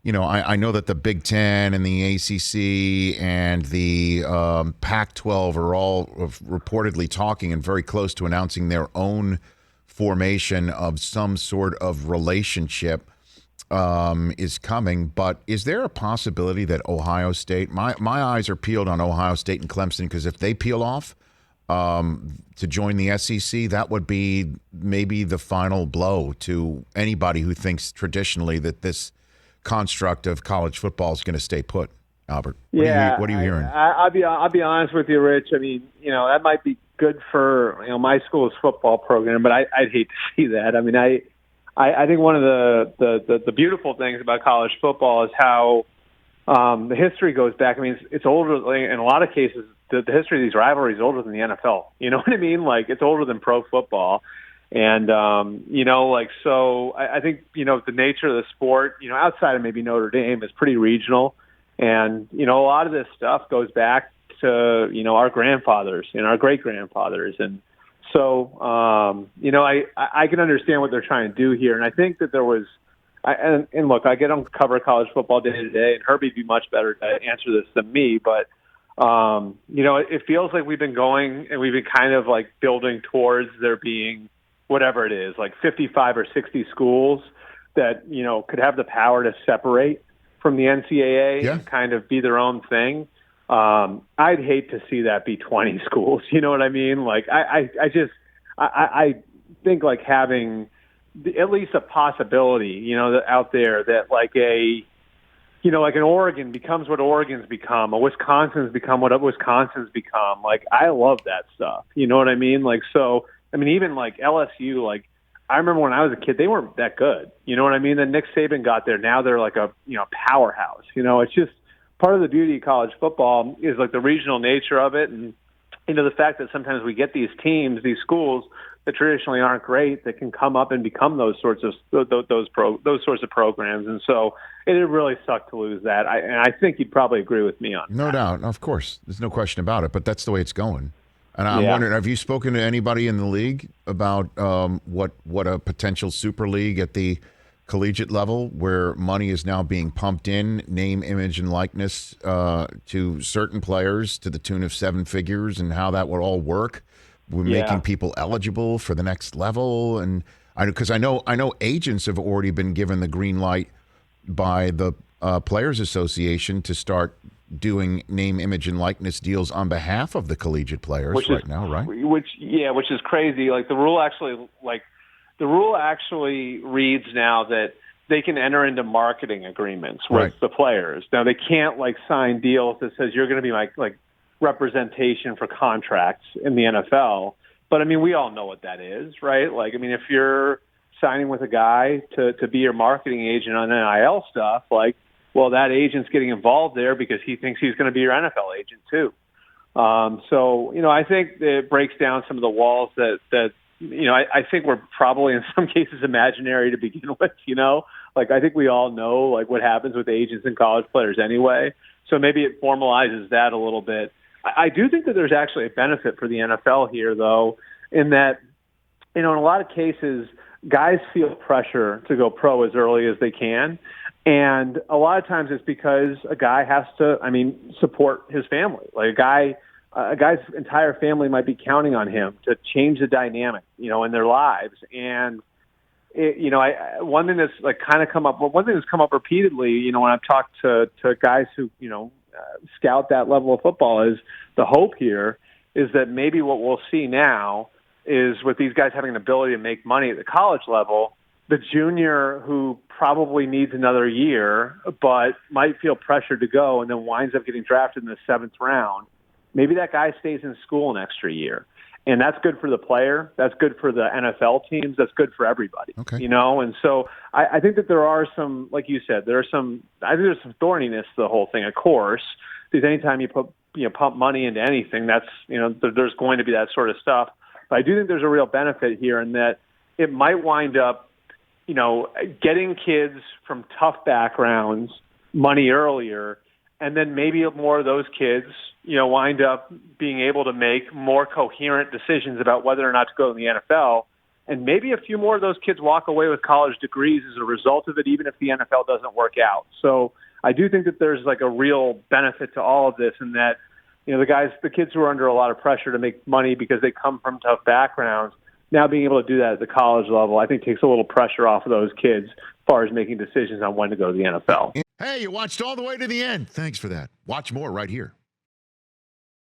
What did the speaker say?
I know that the Big Ten and the ACC and the Pac-12 are all reportedly talking and very close to announcing their own formation of some sort of relationship is coming. But is there a possibility that Ohio State, my eyes are peeled on Ohio State and Clemson, because if they peel off to join the SEC, that would be maybe the final blow to anybody who thinks traditionally that this construct of college football is going to stay put. Albert, what are you hearing? I'll be honest with you, Rich. I mean, that might be good for my school's football program, but I'd hate to see that. I mean, I think one of the beautiful things about college football is how the history goes back. I mean, it's older. In a lot of cases, the history of these rivalries is older than the NFL. You know what I mean? Like, it's older than pro football. And, so I think, the nature of the sport, outside of maybe Notre Dame, is pretty regional. And, a lot of this stuff goes back to, our grandfathers and our great-grandfathers. And so, I can understand what they're trying to do here. And I think that there was and look, I don't cover college football day to day, and Herbie'd be much better to answer this than me. But, it feels like we've been going and we've been kind of like building towards there being whatever it is, like 55 or 60 schools that, could have the power to separate from the NCAA and kind of be their own thing. I'd hate to see that be 20 schools. You know what I mean? Like, I think like having at least a possibility, out there that like like an Oregon becomes what Oregon's become, a Wisconsin's become what Wisconsin's become. Like, I love that stuff. You know what I mean? Like, so, I mean, even like LSU, like, I remember when I was a kid, they weren't that good. You know what I mean? Then Nick Saban got there. Now they're like a, powerhouse. It's just part of the beauty of college football is like the regional nature of it. And, the fact that sometimes we get these teams, these schools that traditionally aren't great, that can come up and become those sorts of programs. And so it really sucked to lose that. And I think you'd probably agree with me on that. No doubt. Of course. There's no question about it. But that's the way it's going. And I'm wondering, have you spoken to anybody in the league about what a potential super league at the collegiate level, where money is now being pumped in, name, image, and likeness to certain players to the tune of 7 figures, and how that would all work? We're making people eligible for the next level, and because I know agents have already been given the green light by the Players Association to start doing name, image, and likeness deals on behalf of the collegiate players now, right? Which is crazy. Like, the rule actually reads now that they can enter into marketing agreements with the players. Now, they can't sign deals that says you're going to be like representation for contracts in the NFL. But I mean, we all know what that is, right? Like, I mean, if you're signing with a guy to be your marketing agent on NIL stuff, well, that agent's getting involved there because he thinks he's going to be your NFL agent too. So, I think it breaks down some of the walls that I think we're probably in some cases imaginary to begin with, I think we all know what happens with agents and college players anyway. So maybe it formalizes that a little bit. I do think that there's actually a benefit for the NFL here, though, in that, in a lot of cases, guys feel pressure to go pro as early as they can. And a lot of times it's because a guy has to, support his family. Like, a guy's entire family might be counting on him to change the dynamic, in their lives. And, one thing that's come up repeatedly, when I've talked to guys who, scout that level of football, is the hope here is that maybe what we'll see now is, with these guys having an ability to make money at the college level, the junior who probably needs another year but might feel pressured to go and then winds up getting drafted in the 7th round, maybe that guy stays in school an extra year. And that's good for the player. That's good for the NFL teams. That's good for everybody. Okay. And so I think that there are some, like you said, I think there's some thorniness to the whole thing, of course, because anytime you pump money into anything, that's, there's going to be that sort of stuff. But I do think there's a real benefit here in that it might wind up, getting kids from tough backgrounds money earlier, and then maybe more of those kids, wind up being able to make more coherent decisions about whether or not to go to the NFL And maybe a few more of those kids walk away with college degrees as a result of it, even if the NFL doesn't work out. So I do think that there's like a real benefit to all of this, and that, the kids who are under a lot of pressure to make money because they come from tough backgrounds, now being able to do that at the college level, I think takes a little pressure off of those kids as far as making decisions on when to go to the NFL. Hey, you watched all the way to the end. Thanks for that. Watch more right here.